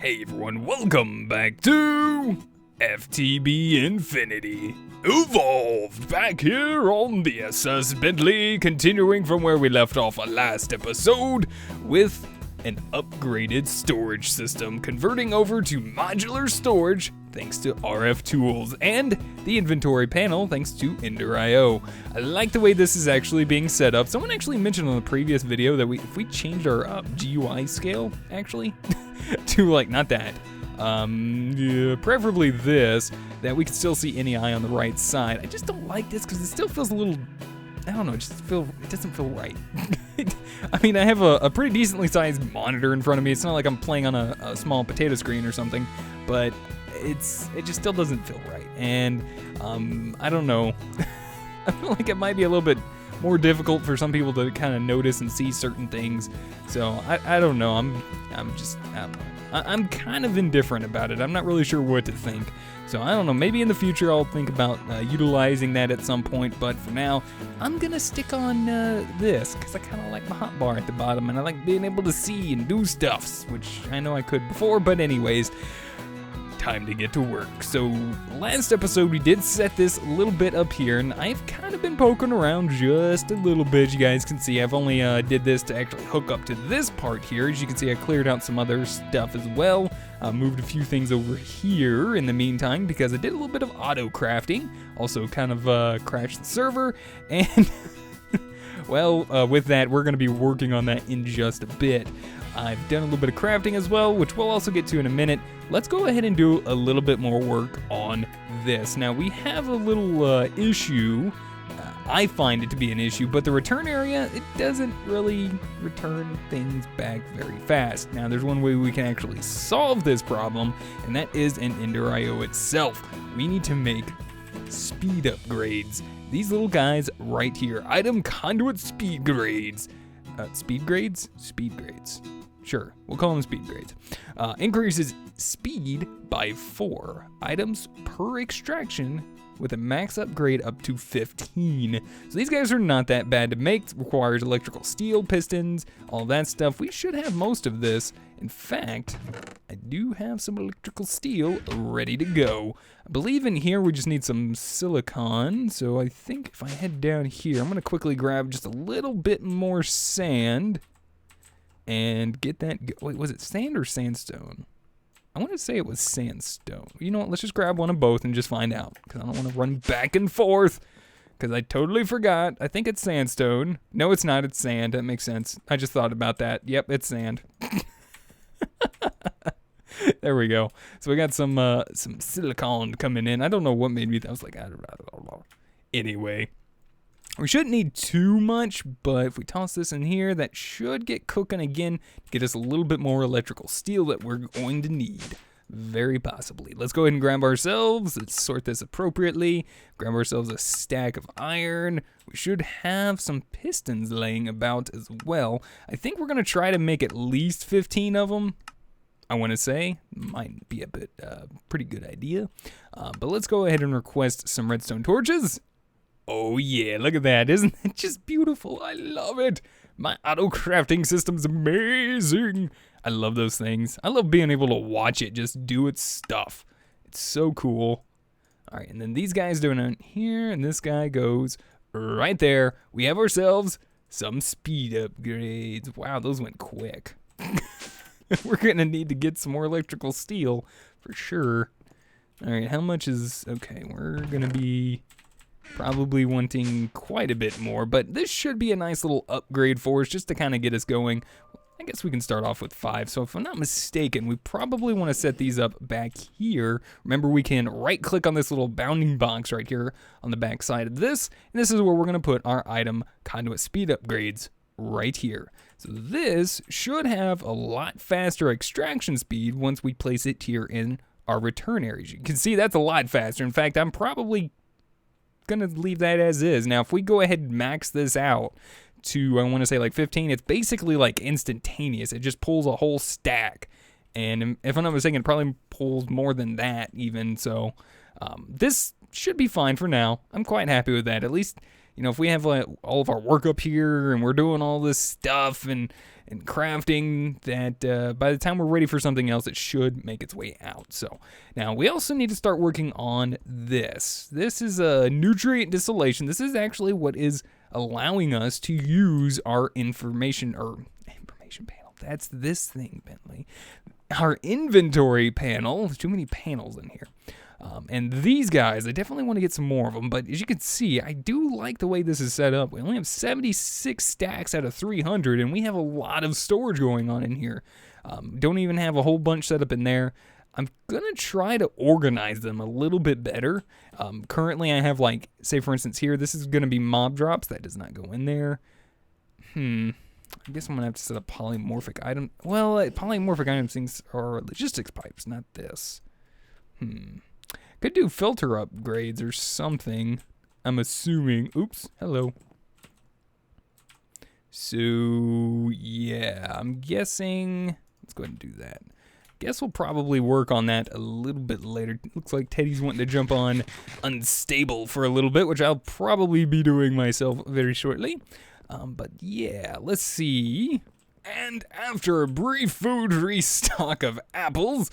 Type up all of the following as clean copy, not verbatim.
Hey everyone, welcome back to FTB Infinity. Evolved back here on the SS Bentley, continuing from where we left off last episode with an upgraded storage system, converting over to modular storage thanks to RF tools, and the inventory panel thanks to Ender.io. I like the way this is actually being set up. Someone actually mentioned on the previous video that if we changed our GUI scale, actually, to like, not that, preferably this, that we can still see NEI on the right side. I just don't like this because it still feels a little, I don't know, it doesn't feel right. I mean, I have a pretty decently sized monitor in front of me. It's not like I'm playing on a small potato screen or something, but it just still doesn't feel right. And I don't know. I feel like it might be a little bit more difficult for some people to kind of notice and see certain things. So I don't know. I'm kind of indifferent about it. I'm not really sure what to think. So I don't know, maybe in the future I'll think about utilizing that at some point, but for now, I'm gonna stick on this, because I kind of like my hotbar at the bottom, and I like being able to see and do stuffs, which I know I could before, but anyways, time to get to work. So last episode we did set this a little bit up here, and I've kind of been poking around just a little bit. You guys can see I've only did this to actually hook up to this part here. As you can see, I cleared out some other stuff as well. Moved a few things over here in the meantime because I did a little bit of auto crafting. Also kind of crashed the server, and well, with that, we're going to be working on that in just a bit. I've done a little bit of crafting as well, which we'll also get to in a minute. Let's go ahead and do a little bit more work on this. Now, we have a little issue. I find it to be an issue, but the return area, it doesn't really return things back very fast. Now, there's one way we can actually solve this problem, and that is in Ender.io itself. We need to make speed upgrades. These little guys right here, item conduit speed grades. Speed grades? Speed grades. Sure, we'll call them speed grades. Increases speed by 4 items per extraction with a max upgrade up to 15. So these guys are not that bad to make. Requires electrical steel, pistons, all that stuff. We should have most of this. In fact, I do have some electrical steel ready to go. I believe in here we just need some silicon. So I think if I head down here, I'm gonna quickly grab just a little bit more sand and get that. Wait, was it sand or sandstone? I want to say it was sandstone. You know what, let's just grab one of both and just find out, because I don't want to run back and forth, because I totally forgot. I think it's sandstone. No, it's not, it's sand. That makes sense. I just thought about that. Yep, it's sand. There we go. So we got some silicone coming in. I don't know what made me, I was like, I don't know. Anyway, we shouldn't need too much, but if we toss this in here, that should get cooking again, get us a little bit more electrical steel that we're going to need. Very possibly. Let's go ahead and grab ourselves, let's sort this appropriately, grab ourselves a stack of iron. We should have some pistons laying about as well. I think we're going to try to make at least 15 of them. I want to say, might be a bit, pretty good idea. But let's go ahead and request some redstone torches. Oh yeah, look at that. Isn't that just beautiful? I love it. My auto crafting system's amazing. I love those things. I love being able to watch it just do its stuff. It's so cool. All right, and then these guys doing it here, and this guy goes right there. We have ourselves some speed upgrades. Wow, those went quick. We're gonna need to get some more electrical steel for sure. All right, how much is, okay, we're gonna be probably wanting quite a bit more, but this should be a nice little upgrade for us just to kind of get us going. I guess we can start off with 5. So if I'm not mistaken, we probably want to set these up back here. Remember, we can right click on this little bounding box right here on the back side of this, and this is where we're going to put our item conduit speed upgrades right here. So this should have a lot faster extraction speed once we place it here in our return areas. You can see that's a lot faster. In fact, I'm probably gonna leave that as is. Now, if we go ahead and max this out to, I want to say like 15, it's basically like instantaneous. It just pulls a whole stack, and if I'm not mistaken, it probably pulls more than that even. So this should be fine for now. I'm quite happy with that. At least, you know, if we have like all of our work up here and we're doing all this stuff and and crafting that by the time we're ready for something else, it should make its way out. So now we also need to start working on this. This is a nutrient distillation. This is actually what is allowing us to use our information panel. That's this thing, Bentley. Our inventory panel. There's too many panels in here. And these guys, I definitely want to get some more of them, but as you can see, I do like the way this is set up. We only have 76 stacks out of 300, and we have a lot of storage going on in here. Don't even have a whole bunch set up in there. I'm going to try to organize them a little bit better. Currently, I have, like, say for instance here, this is going to be mob drops. That does not go in there. I guess I'm going to have to set up polymorphic item. Well, polymorphic item things are logistics pipes, not this. Could do filter upgrades or something. I'm assuming. Oops. Hello. So, yeah. I'm guessing. Let's go ahead and do that. Guess we'll probably work on that a little bit later. Looks like Teddy's wanting to jump on unstable for a little bit, which I'll probably be doing myself very shortly. But yeah, let's see. And after a brief food restock of apples,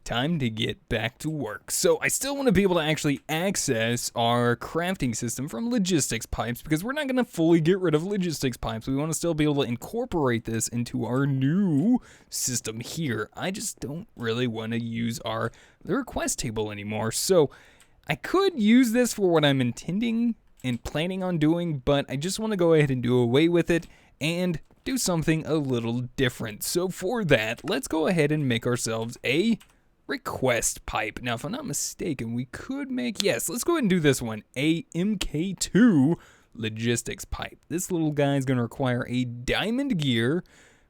time to get back to work. So I still want to be able to actually access our crafting system from logistics pipes, because we're not going to fully get rid of logistics pipes. We want to still be able to incorporate this into our new system here. I just don't really want to use the request table anymore. So I could use this for what I'm intending and planning on doing, but I just want to go ahead and do away with it and do something a little different. So for that, let's go ahead and make ourselves a request pipe. Now, if I'm not mistaken, we could make, yes, let's go ahead and do this one, a MK2 logistics pipe. This little guy is going to require a diamond gear,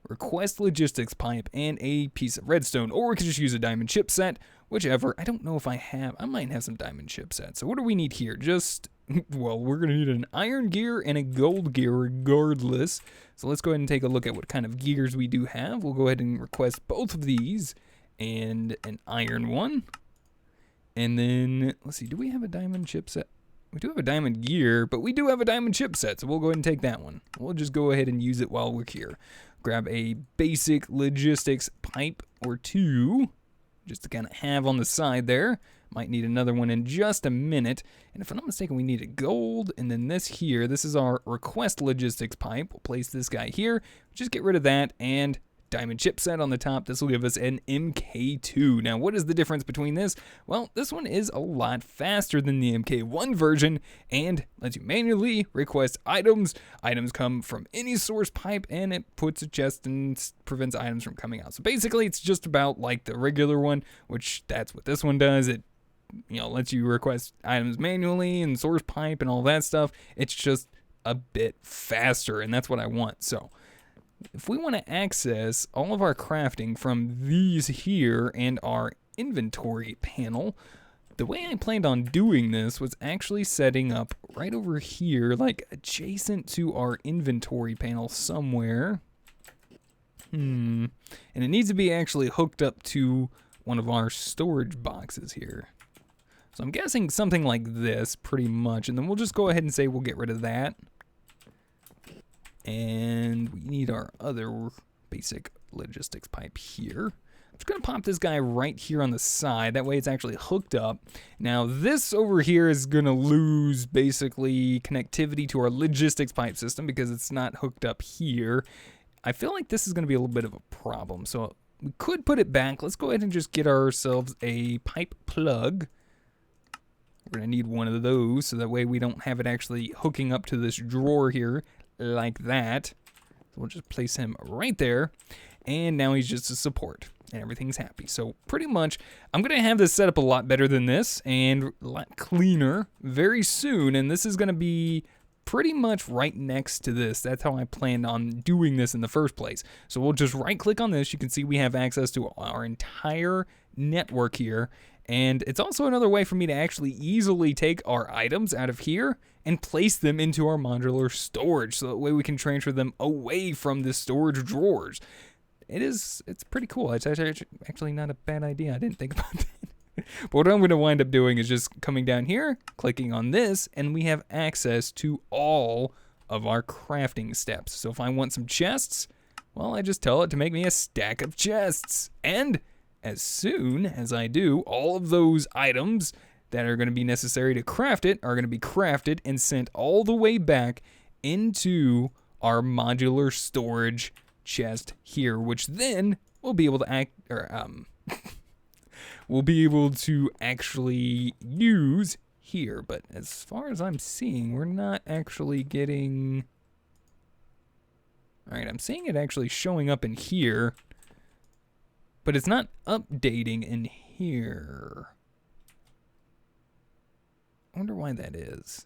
request logistics pipe, and a piece of redstone, or we could just use a diamond chipset, whichever. I don't know if I might have some diamond chipsets. So what do we need here? Just, well, we're going to need an iron gear and a gold gear regardless. So let's go ahead and take a look at what kind of gears we do have. We'll go ahead and request both of these and an iron one. And then, let's see, do we have a diamond chipset? We do have a diamond gear, but we do have a diamond chipset, so we'll go ahead and take that one. We'll just go ahead and use it while we're here. Grab a basic logistics pipe or two, just to kind of have on the side there. Might need another one in just a minute. And if I'm not mistaken, we need a gold, and then this here, this is our request logistics pipe. We'll place this guy here, just get rid of that, and diamond chipset on the top. This will give us an MK2. Now, what is the difference between this? Well, this one is a lot faster than the MK1 version and lets you manually request items. Items come from any source pipe, and it puts a chest and prevents items from coming out. So basically, it's just about like the regular one, which that's what this one does. It, lets you request items manually and source pipe and all that stuff. It's just a bit faster, and that's what I want. So if we want to access all of our crafting from these here and our inventory panel, the way I planned on doing this was actually setting up right over here, like adjacent to our inventory panel somewhere. And it needs to be actually hooked up to one of our storage boxes here. So I'm guessing something like this, pretty much. And then we'll just go ahead and say we'll get rid of that. And we need our other basic logistics pipe here. I'm just going to pop this guy right here on the side. That way it's actually hooked up. Now this over here is going to lose basically connectivity to our logistics pipe system because it's not hooked up here. I feel like this is going to be a little bit of a problem. So we could put it back. Let's go ahead and just get ourselves a pipe plug. We're going to need one of those so that way we don't have it actually hooking up to this drawer here like that. So we'll just place him right there. And now he's just a support and everything's happy. So pretty much I'm going to have this set up a lot better than this and a lot cleaner very soon. And this is going to be pretty much right next to this. That's how I planned on doing this in the first place. So we'll just right click on this. You can see we have access to our entire network here. And it's also another way for me to actually easily take our items out of here and place them into our modular storage. So that way we can transfer them away from the storage drawers. It's pretty cool. It's actually not a bad idea. I didn't think about that. But what I'm going to wind up doing is just coming down here, clicking on this, and we have access to all of our crafting steps. So if I want some chests, Well, I just tell it to make me a stack of chests. And as soon as I do, all of those items that are going to be necessary to craft it are going to be crafted and sent all the way back into our modular storage chest here, which then we'll be able to we'll be able to actually use here. But as far as I'm seeing, we're not actually getting... All right, I'm seeing it actually showing up in here, but it's not updating in here. I wonder why that is.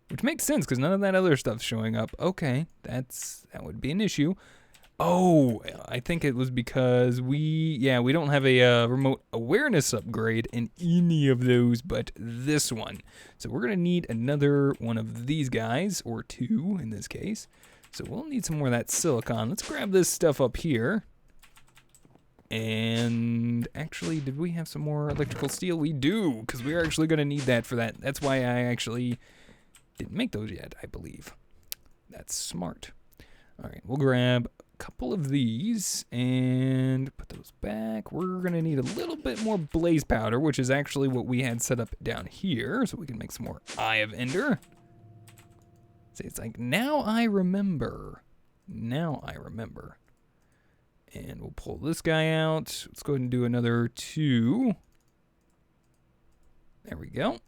Which makes sense, because none of that other stuff's showing up. Okay, that would be an issue. Oh, I think it was because we don't have a remote awareness upgrade in any of those but this one. So we're going to need another one of these guys, or two in this case. So we'll need some more of that silicon. Let's grab this stuff up here. And actually, did we have some more electrical steel? We do, because we're actually going to need that for that. That's why I actually didn't make those yet, I believe. That's smart. All right, we'll grab a couple of these and put those back. We're going to need a little bit more blaze powder, which is actually what we had set up down here, so we can make some more Eye of Ender. See, it's like, now I remember. Now I remember. And we'll pull this guy out. Let's go ahead and do another 2. There we go.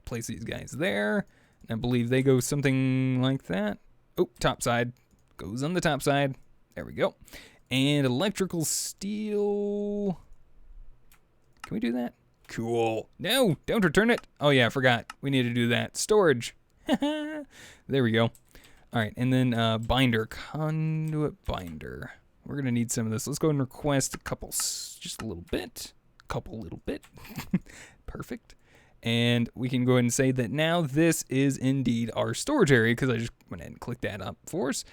Place these guys there. And I believe they go something like that. Oh, top side. Goes on the top side. There we go. And electrical steel. Can we do that? Cool. No, don't return it. Oh yeah, I forgot. We need to do that. Storage. There we go. All right, and then binder, conduit binder. We're gonna need some of this. Let's go and request a couple, just a little bit, Perfect. And we can go ahead and say that now this is indeed our storage area, because I just went ahead and clicked that up for us.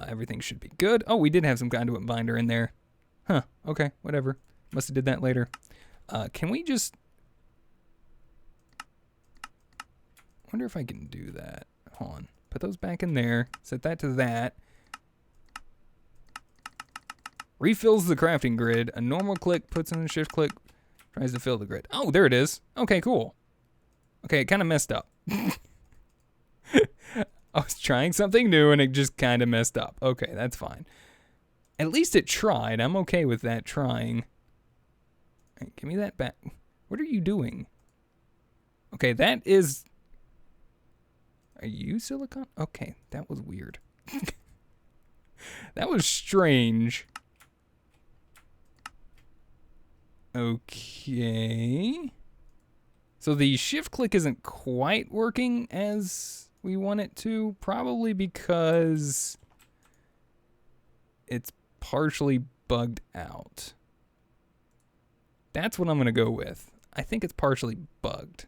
Everything should be good. Oh, we did have some conduit binder in there. Huh, okay, whatever. Must have did that later. Can we just... I wonder if I can do that. Hold on. Put those back in there. Set that to that. Refills the crafting grid. A normal click puts in a shift click. Tries to fill the grid. Oh, there it is. Okay, cool. Okay, it kind of messed up. I was trying something new and it just kind of messed up. Okay, that's fine. At least it tried. I'm okay with that trying. Right, give me that back. What are you doing? Okay, that is... Are you silicon? Okay, that was weird. That was strange. Okay. So the shift click isn't quite working as we want it to, probably because it's partially bugged out. That's what I'm going to go with. I think it's partially bugged.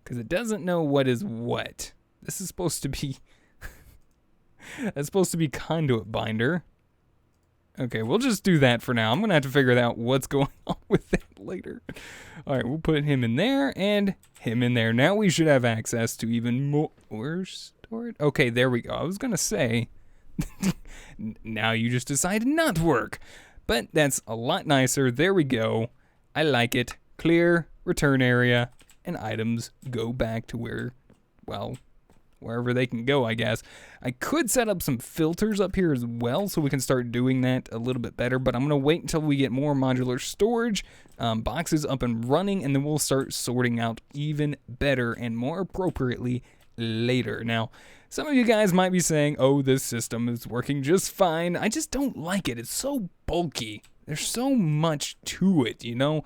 Because it doesn't know what is what. This is supposed to be... That's supposed to be conduit binder. Okay, we'll just do that for now. I'm going to have to figure out what's going on with that later. All right, we'll put him in there and him in there. Now we should have access to even more storage. Okay, there we go. I was going to say... Now you just decided not to work. But that's a lot nicer. There we go. I like it. Clear, return area. And items go back to where, well, wherever they can go, I guess. I could set up some filters up here as well, so we can start doing that a little bit better, but I'm going to wait until we get more modular storage boxes up and running, and then we'll start sorting out even better and more appropriately later. Now, some of you guys might be saying, oh, this system is working just fine. I just don't like it. It's so bulky. There's so much to it, you know?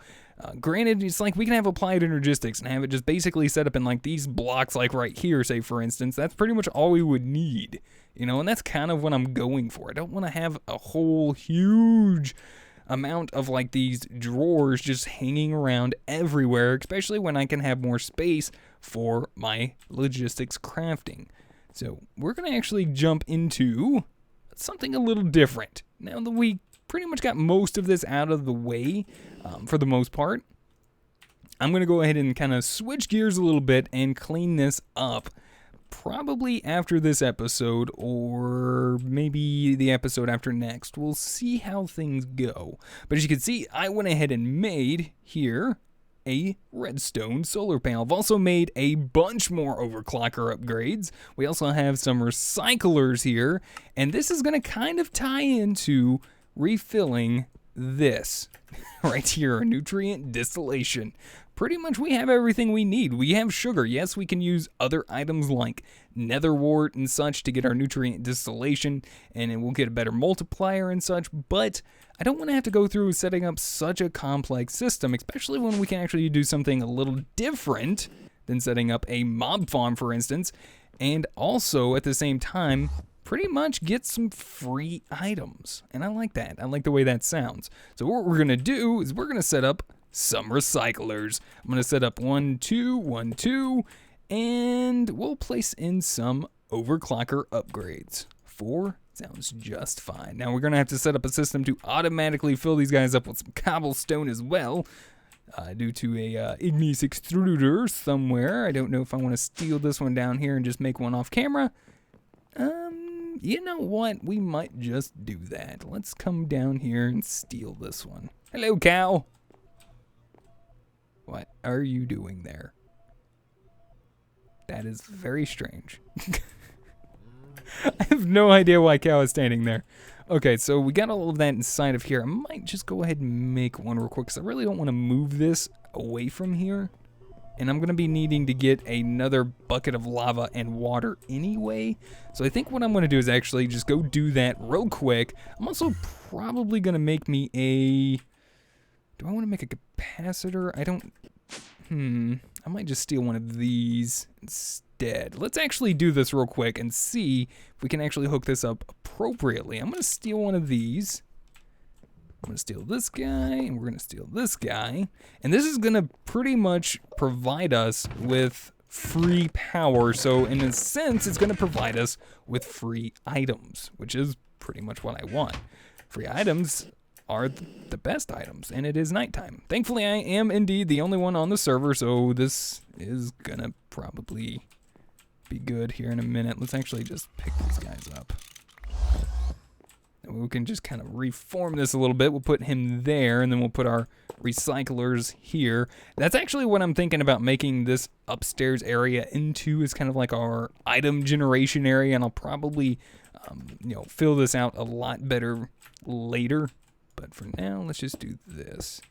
Granted, it's like we can have applied energistics and have it just basically set up in like these blocks, like right here, say for instance. That's pretty much all we would need, you know, and that's kind of what I'm going for. I don't want to have a whole huge amount of like these drawers just hanging around everywhere, especially when I can have more space for my logistics crafting. So we're going to actually jump into something a little different. Now that we pretty much got most of this out of the way for the most part, I'm going to go ahead and kind of switch gears a little bit and clean this up probably after this episode, or maybe the episode after next. We'll see how things go. But as you can see, I went ahead and made here a redstone solar panel. I've also made a bunch more overclocker upgrades. We also have some recyclers here, and this is going to kind of tie into refilling this right here, nutrient distillation. Pretty much we have everything we need. We have sugar. Yes, we can use other items like nether wart and such to get our nutrient distillation, and it will get a better multiplier and such, but I don't want to have to go through setting up such a complex system, especially when we can actually do something a little different than setting up a mob farm, for instance, and also at the same time pretty much get some free items. And I like that. I like the way that sounds. So what we're going to do is we're going to set up some recyclers. I'm going to set up 1, 2, 1, 2, and we'll place in some overclocker upgrades. 4 sounds just fine. Now we're going to have to set up a system to automatically fill these guys up with some cobblestone as well, due to a igneous extruder somewhere. I don't know if I want to steal this one down here and just make one off camera. You know what? We might just do that. Let's come down here and steal this one. Hello, cow. What are you doing there? That is very strange. I have no idea why cow is standing there. Okay, so we got all of that inside of here. I might just go ahead and make one real quick because I really don't want to move this away from here. And I'm going to be needing to get another bucket of lava and water anyway. So I think what I'm going to do is actually just go do that real quick. I'm also probably going to make me a... Do I want to make a capacitor? I don't... I might just steal one of these instead. Let's actually do this real quick and see if we can actually hook this up appropriately. I'm going to steal one of these. I'm going to steal this guy, and we're going to steal this guy. And this is going to pretty much provide us with free power. So in a sense, it's going to provide us with free items, which is pretty much what I want. Free items are the best items, and it is nighttime. Thankfully, I am indeed the only one on the server, so this is going to probably be good here in a minute. Let's actually just pick these guys up. We can just kind of reform this a little bit. We'll put him there, and then we'll put our recyclers here. That's actually what I'm thinking about making this upstairs area into, is kind of like our item generation area, and I'll probably, fill this out a lot better later. But for now, let's just do this,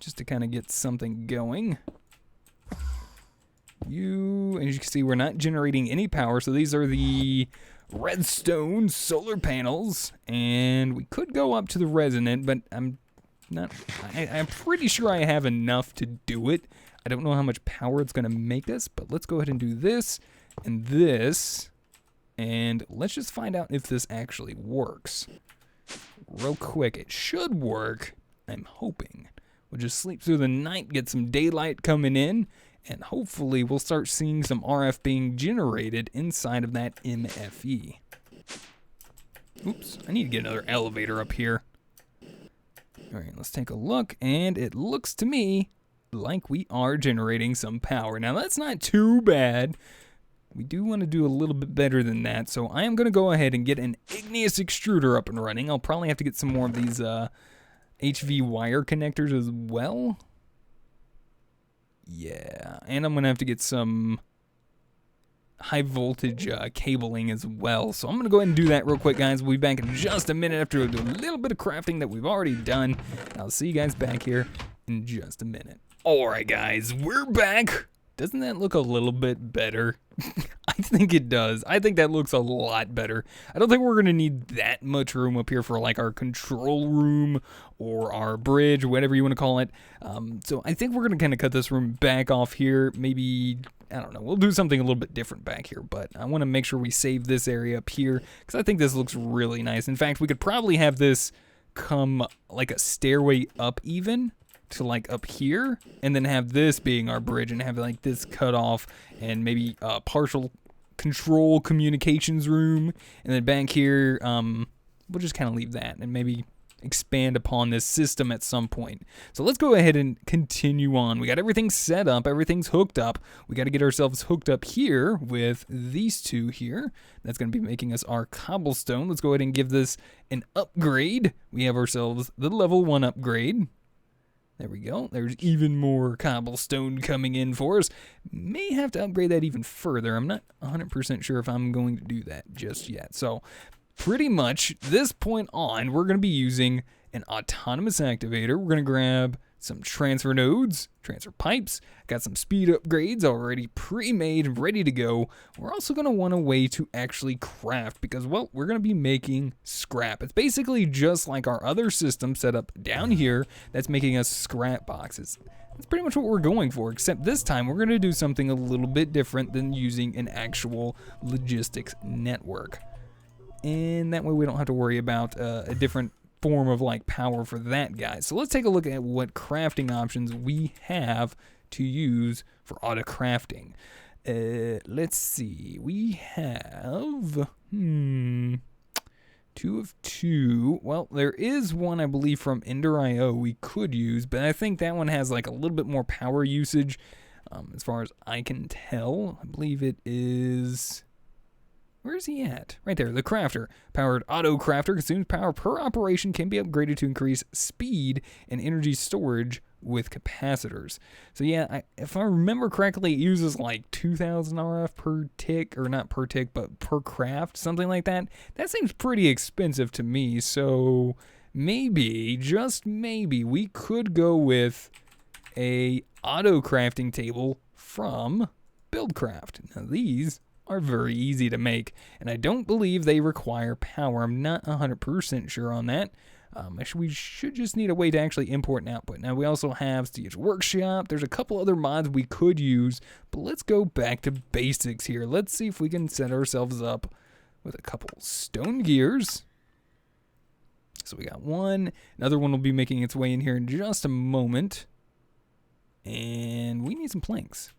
just to kind of get something going. As you can see, we're not generating any power, so these are the redstone solar panels, and we could go up to the resonant, but I'm pretty sure I have enough to do it. I don't know how much power it's going to make us, but let's go ahead and do this and this, and let's just find out if this actually works. Real quick, it should work. I'm hoping. We'll just sleep through the night, get some daylight coming in, and hopefully we'll start seeing some RF being generated inside of that MFE. Oops, I need to get another elevator up here. Alright, let's take a look, and it looks to me like we are generating some power. Now that's not too bad. We do want to do a little bit better than that, so I am going to go ahead and get an igneous extruder up and running. I'll probably have to get some more of these HV wire connectors as well. Yeah, and I'm going to have to get some high voltage cabling as well. So I'm going to go ahead and do that real quick, guys. We'll be back in just a minute after a little bit of crafting that we've already done. I'll see you guys back here in just a minute. Alright, guys, we're back. Doesn't that look a little bit better? I think it does. I think that looks a lot better. I don't think we're going to need that much room up here for like our control room or our bridge, whatever you want to call it. So I think we're going to kind of cut this room back off here. Maybe, I don't know, we'll do something a little bit different back here. But I want to make sure we save this area up here because I think this looks really nice. In fact, we could probably have this come like a stairway up even to like up here, and then have this being our bridge and have like this cut off, and maybe a partial control communications room, and then back here we'll just kind of leave that and maybe expand upon this system at some point. So let's go ahead and continue on. We got everything set up, everything's hooked up. We got to get ourselves hooked up here with these two here. That's going to be making us our cobblestone. Let's go ahead and give this an upgrade. We have ourselves the level 1 upgrade. There we go. There's even more cobblestone coming in for us. May have to upgrade that even further. I'm not 100% sure if I'm going to do that just yet. So pretty much this point on, we're going to be using an autonomous activator. We're going to grab some transfer nodes, transfer pipes. Got some speed upgrades already pre-made and ready to go. We're also going to want a way to actually craft because, well, we're going to be making scrap. It's basically just like our other system set up down here that's making us scrap boxes. That's pretty much what we're going for, except this time we're going to do something a little bit different than using an actual logistics network. And that way we don't have to worry about a different form of like power for that guy. So let's take a look at what crafting options we have to use for auto crafting. Let's see. We have 2 of 2. Well, there is one I believe from Ender.io we could use, but I think that one has like a little bit more power usage as far as I can tell. I believe it is... Where is he at? Right there, the crafter. Powered auto crafter consumes power per operation, can be upgraded to increase speed and energy storage with capacitors. So yeah, if I remember correctly, it uses like 2,000 RF per tick, or not per tick, but per craft, something like that. That seems pretty expensive to me, so maybe, just maybe, we could go with a auto crafting table from Buildcraft. Now these are very easy to make, and I don't believe they require power. I'm not 100% sure on that. We should just need a way to actually import and output. Now we also have Siege Workshop. There's a couple other mods we could use, but let's go back to basics here. Let's see if we can set ourselves up with a couple stone gears. So we got one. Another one will be making its way in here in just a moment. And we need some planks.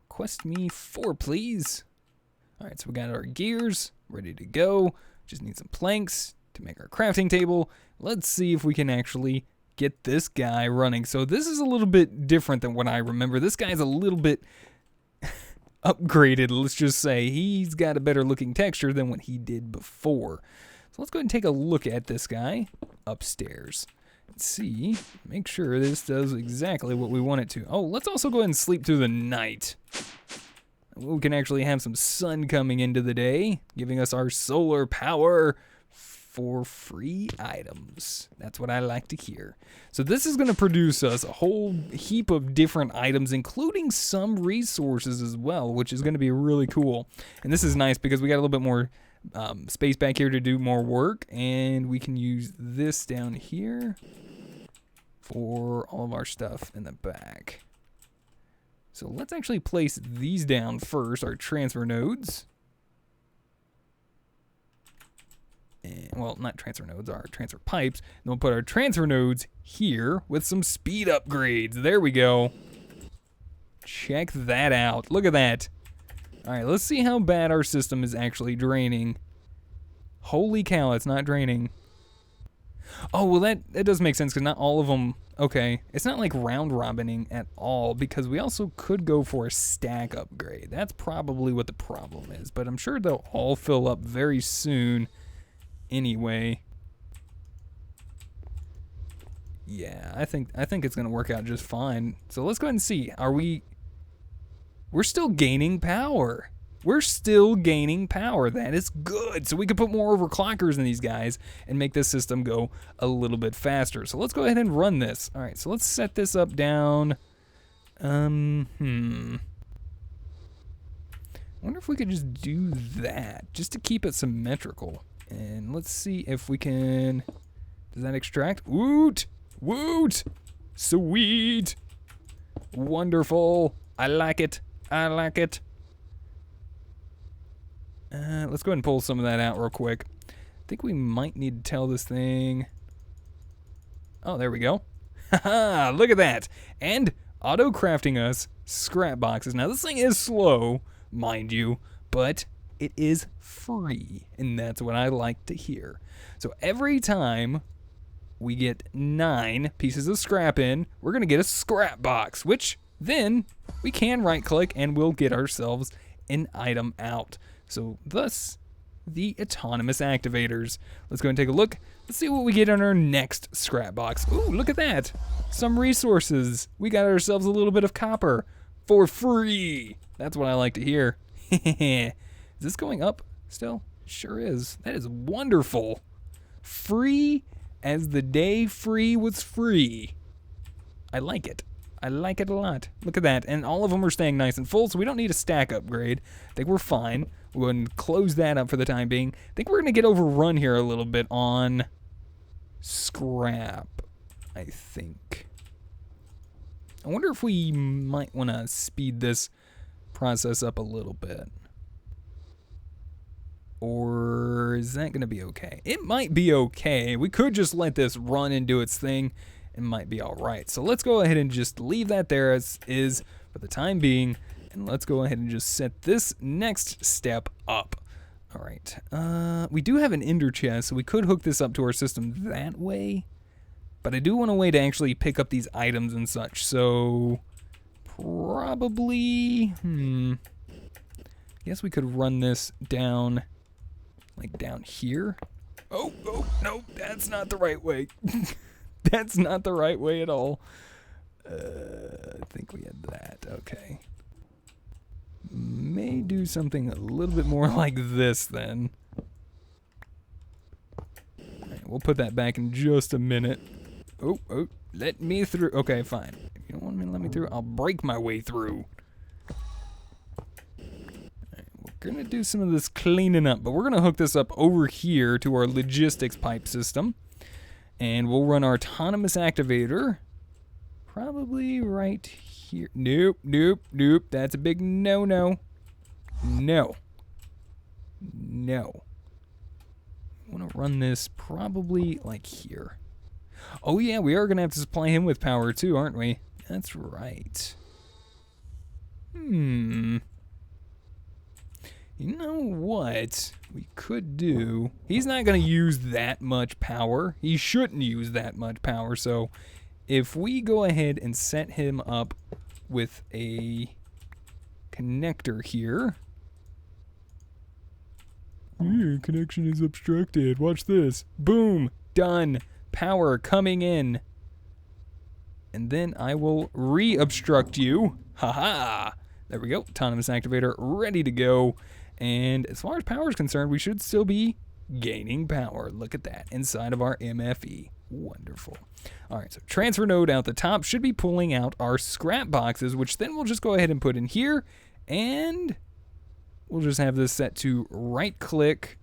Quest me 4, please. All right, so we got our gears ready to go. Just need some planks to make our crafting table. Let's see if we can actually get this guy running. So this is a little bit different than what I remember. This guy's a little bit upgraded, let's just say. He's got a better looking texture than what he did before. So let's go ahead and take a look at this guy upstairs. Let's see, make sure this does exactly what we want it to. Oh, let's also go ahead and sleep through the night. We can actually have some sun coming into the day, giving us our solar power for free items. That's what I like to hear. So this is going to produce us a whole heap of different items, including some resources as well, which is going to be really cool. And this is nice because we got a little bit more space back here to do more work, and we can use this down here for all of our stuff in the back. So let's actually place these down first, our transfer nodes. And, well, not transfer nodes, our transfer pipes. And we'll put our transfer nodes here with some speed upgrades. There we go. Check that out. Look at that. All right, let's see how bad our system is actually draining. Holy cow, it's not draining. Oh, well, that does make sense because not all of them... Okay, it's not like round-robining at all because we also could go for a stack upgrade. That's probably what the problem is, but I'm sure they'll all fill up very soon anyway. Yeah, I think it's going to work out just fine. So let's go ahead and see. We're still gaining power. We're still gaining power. That is good. So we can put more overclockers in these guys and make this system go a little bit faster. So let's go ahead and run this. All right, so let's set this up down. I wonder if we could just do that just to keep it symmetrical. And let's see if we can... Does that extract? Woot! Woot! Sweet! Wonderful. I like it. I like it. Let's go ahead and pull some of that out real quick. I think we might need to tell this thing... Oh, there we go. Haha, look at that. And auto-crafting us scrap boxes. Now, this thing is slow, mind you, but it is free, and that's what I like to hear. So every time we get 9 pieces of scrap in, we're going to get a scrap box, which then we can right-click and we'll get ourselves an item out. So thus, the autonomous activators. Let's go and take a look. Let's see what we get on our next scrap box. Ooh, look at that. Some resources. We got ourselves a little bit of copper for free. That's what I like to hear. Is this going up still? Sure is. That is wonderful. Free as the day free was free. I like it. I like it a lot. Look at that. And all of them are staying nice and full, so we don't need a stack upgrade. I think we're fine. We'll go ahead and close that up for the time being. I think we're going to get overrun here a little bit on scrap, I think. I wonder if we might want to speed this process up a little bit. Or is that going to be okay? It might be okay. We could just let this run and do its thing. It might be all right. So let's go ahead and just leave that there as is for the time being. And let's go ahead and just set this next step up. All right. We do have an ender chest, so we could hook this up to our system that way. But I do want a way to actually pick up these items and such. So probably, I guess we could run this down, like down here. Oh, no, that's not the right way. That's not the right way at all. I think we had that. Okay. May do something a little bit more like this then. All right, we'll put that back in just a minute. Oh, let me through. Okay, fine. If you don't want me to let me through, I'll break my way through. All right, we're going to do some of this cleaning up, but we're going to hook this up over here to our logistics pipe system. And we'll run our autonomous activator probably right here. Nope. That's a big no. No. I want to run this probably like here. Oh yeah, we are going to have to supply him with power too, aren't we? That's right. You know what we could do? He's not going to use that much power. He shouldn't use that much power. So if we go ahead and set him up with a connector here. Connection is obstructed. Watch this. Boom. Done. Power coming in. And then I will re-obstruct you. Haha. There we go. Autonomous activator ready to go. And as far as power is concerned, we should still be gaining power. Look at that. Inside of our MFE. Wonderful. All right, so transfer node out the top should be pulling out our scrap boxes, which then we'll just go ahead and put in here. And we'll just have this set to right-click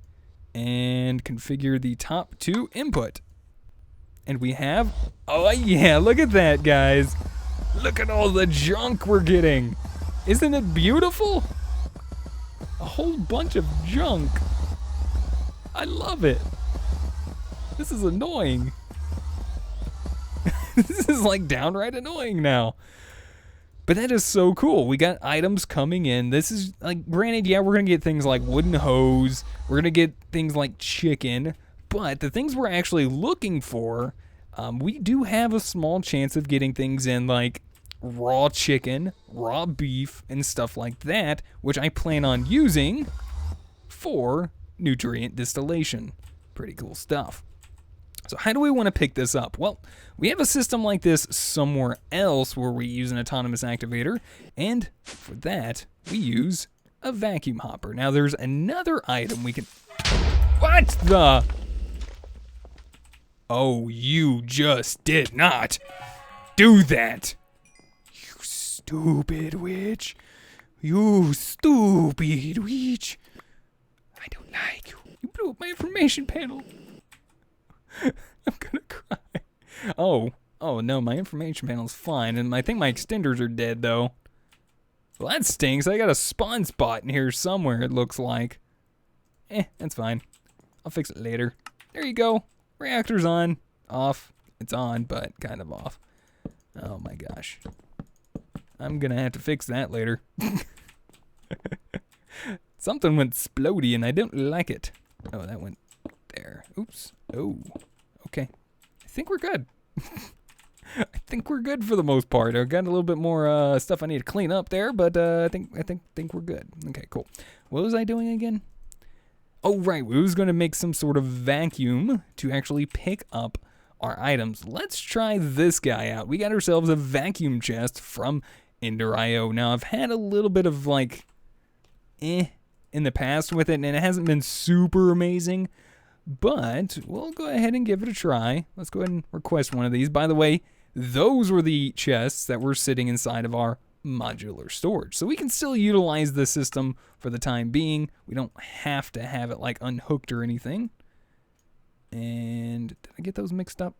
and configure the top 2 input. And we have, oh yeah, look at that, guys. Look at all the junk we're getting. Isn't it beautiful? A whole bunch of junk. I love it. This is annoying. This is like downright annoying now. But that is so cool. We got items coming in. This is like, granted, yeah, we're going to get things like wooden hose. We're going to get things like chicken. But the things we're actually looking for, we do have a small chance of getting things in like raw chicken, raw beef, and stuff like that, which I plan on using for nutrient distillation. Pretty cool stuff. So how do we want to pick this up? Well, we have a system like this somewhere else where we use an autonomous activator, and for that, we use a vacuum hopper. Now, there's another item we can... What the... Oh, you just did not do that. You stupid witch. You stupid witch. I don't like you. You blew up my information panel. I'm gonna cry. Oh no, my information panel's fine, and I think my extenders are dead, though. Well, that stinks. I got a spawn spot in here somewhere, it looks like. That's fine. I'll fix it later. There you go. Reactor's on. Off. It's on, but kind of off. Oh my gosh. I'm gonna have to fix that later. Something went splody and I don't like it. Oh, that went there. Oops. Oh, okay. I think we're good. I think we're good for the most part. I've got a little bit more stuff I need to clean up there, but I think we're good. Okay, cool. What was I doing again? Oh, right. We was going to make some sort of vacuum to actually pick up our items. Let's try this guy out. We got ourselves a vacuum chest from Ender.io. Now, I've had a little bit of like in the past with it, and it hasn't been super amazing, but we'll go ahead and give it a try. Let's go ahead and request one of these. By the way, those were the chests that were sitting inside of our modular storage. So we can still utilize the system for the time being. We don't have to have it like unhooked or anything. And did I get those mixed up?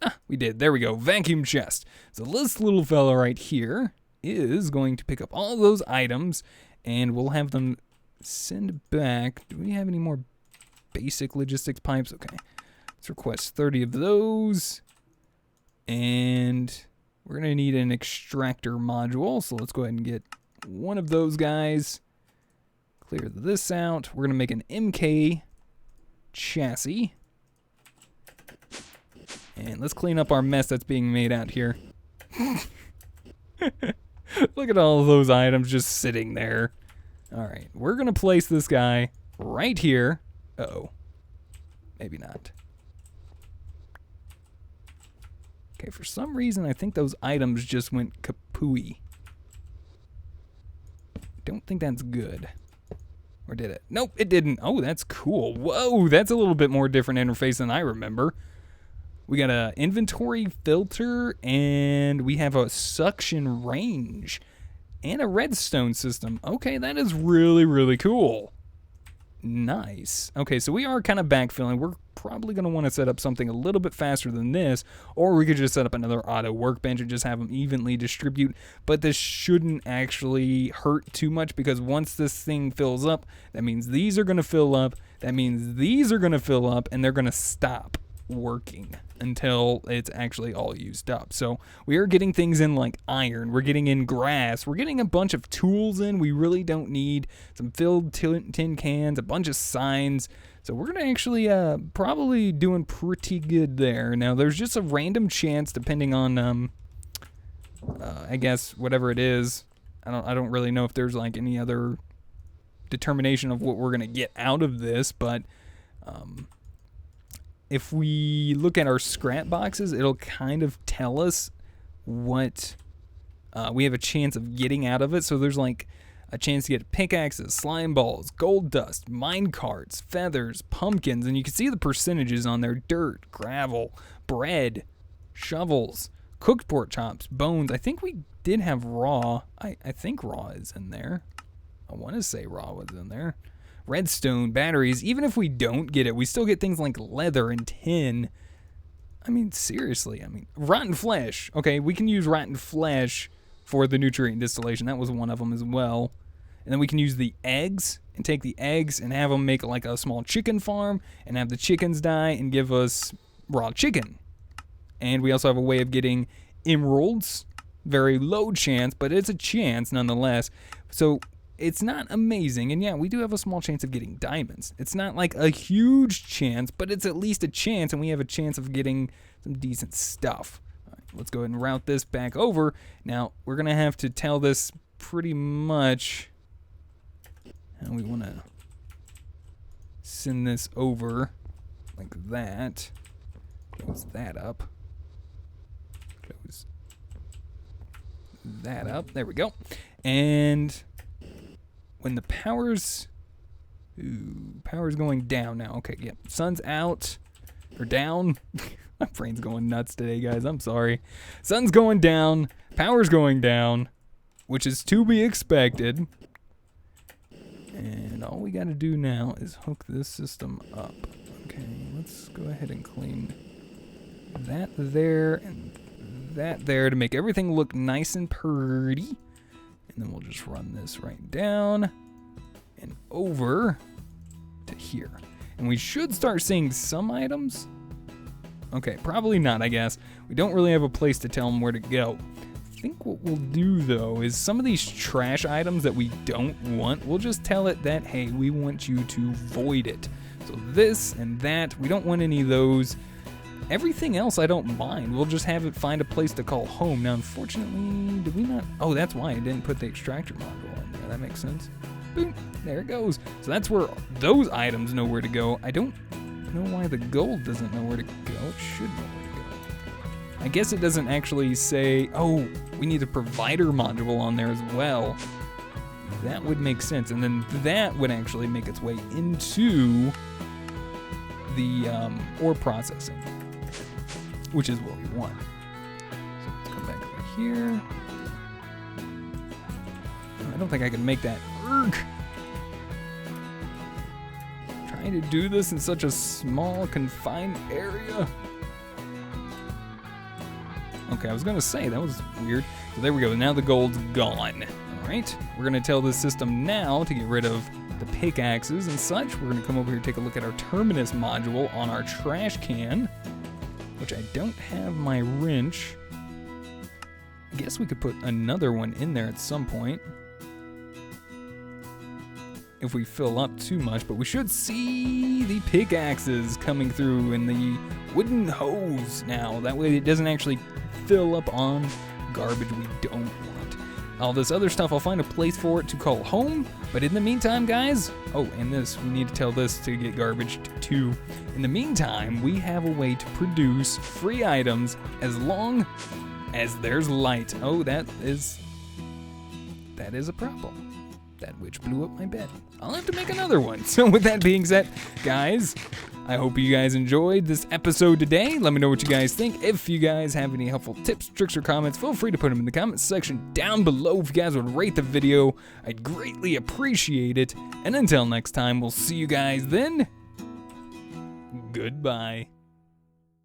Ah, we did. There we go. Vacuum chest. So this little fella right here is going to pick up all those items, and we'll have them send back. Do we have any more basic logistics pipes? Okay. Let's request 30 of those. And we're going to need an extractor module. So let's go ahead and get one of those guys. Clear this out. We're going to make an MK chassis. And let's clean up our mess that's being made out here. Look at all of those items just sitting there. All right, we're going to place this guy right here. Uh-oh. Maybe not. Okay, for some reason, I think those items just went kapooey. Don't think that's good. Or did it? Nope, it didn't. Oh, that's cool. Whoa, that's a little bit more different interface than I remember. We got an inventory filter, and we have a suction range, and a redstone system. Okay, that is really, really cool. Nice. Okay, so we are kind of backfilling. We're probably going to want to set up something a little bit faster than this, or we could just set up another auto workbench and just have them evenly distribute, but this shouldn't actually hurt too much, because once this thing fills up, that means these are going to fill up, that means these are going to fill up, and they're going to stop working until it's actually all used up. So we are getting things in like iron, we're getting in grass, we're getting a bunch of tools in we really don't need, some filled tin cans, a bunch of signs. So we're gonna actually probably doing pretty good there. Now there's just a random chance, depending on I guess whatever it is. I don't really know if there's like any other determination of what we're gonna get out of this, but if we look at our scrap boxes, it'll kind of tell us what we have a chance of getting out of it. So there's like a chance to get pickaxes, slime balls, gold dust, mine carts, feathers, pumpkins, and you can see the percentages on there: dirt, gravel, bread, shovels, cooked pork chops, bones. I think we did have raw. I think raw is in there. I want to say raw was in there. Redstone, batteries. Even if we don't get it, we still get things like leather and tin. I mean, seriously. I mean, rotten flesh. Okay, we can use rotten flesh for the nutrient distillation. That was one of them as well. And then we can use the eggs and take the eggs and have them make like a small chicken farm and have the chickens die and give us raw chicken. And we also have a way of getting emeralds. Very low chance, but it's a chance nonetheless. So it's not amazing, and yeah, we do have a small chance of getting diamonds. It's not like a huge chance, but it's at least a chance, and we have a chance of getting some decent stuff. All right, let's go ahead and route this back over. Now, we're going to have to tell this pretty much how we want to send this over like that. Close that up. Close that up. There we go. And when the power's going down now. Okay, yep. Sun's out or down. My brain's going nuts today, guys. I'm sorry. Sun's going down. Power's going down, which is to be expected. And all we got to do now is hook this system up. Okay, let's go ahead and clean that there and that there to make everything look nice and pretty. And then we'll just run this right down and over to here. And we should start seeing some items. Okay, probably not, I guess. We don't really have a place to tell them where to go. think what we'll do, though, is some of these trash items that we don't want, we'll just tell it that, hey, we want you to void it. So this and that, we don't want any of those. Everything else I don't mind. We'll just have it find a place to call home. Now, unfortunately, did we not? Oh, that's why I didn't put the extractor module in there. That makes sense. Boom, there it goes. So that's where those items know where to go. I don't know why the gold doesn't know where to go. It should know where to go. I guess it doesn't actually say, oh, we need a provider module on there as well. That would make sense. And then that would actually make its way into the ore processing, which is what we want. So let's come back over here. I don't think I can make that work. Trying to do this in such a small, confined area. Okay, I was gonna say, that was weird. So there we go, now the gold's gone. All right, we're gonna tell this system now to get rid of the pickaxes and such. We're gonna come over here and take a look at our terminus module on our trash can, which I don't have my wrench. I guess we could put another one in there at some point if we fill up too much, but we should see the pickaxes coming through and the wooden hose now. That way it doesn't actually fill up on garbage we don't want. All this other stuff, I'll find a place for it to call home, but in the meantime, guys, oh, and this, we need to tell this to get garbage too. In the meantime, we have a way to produce free items as long as there's light. Oh, that is a problem. That witch blew up my bed. I'll have to make another one. So with that being said, guys, I hope you guys enjoyed this episode today. Let me know what you guys think. If you guys have any helpful tips, tricks, or comments, feel free to put them in the comments section down below. If you guys would rate the video, I'd greatly appreciate it. And until next time, we'll see you guys then. Goodbye.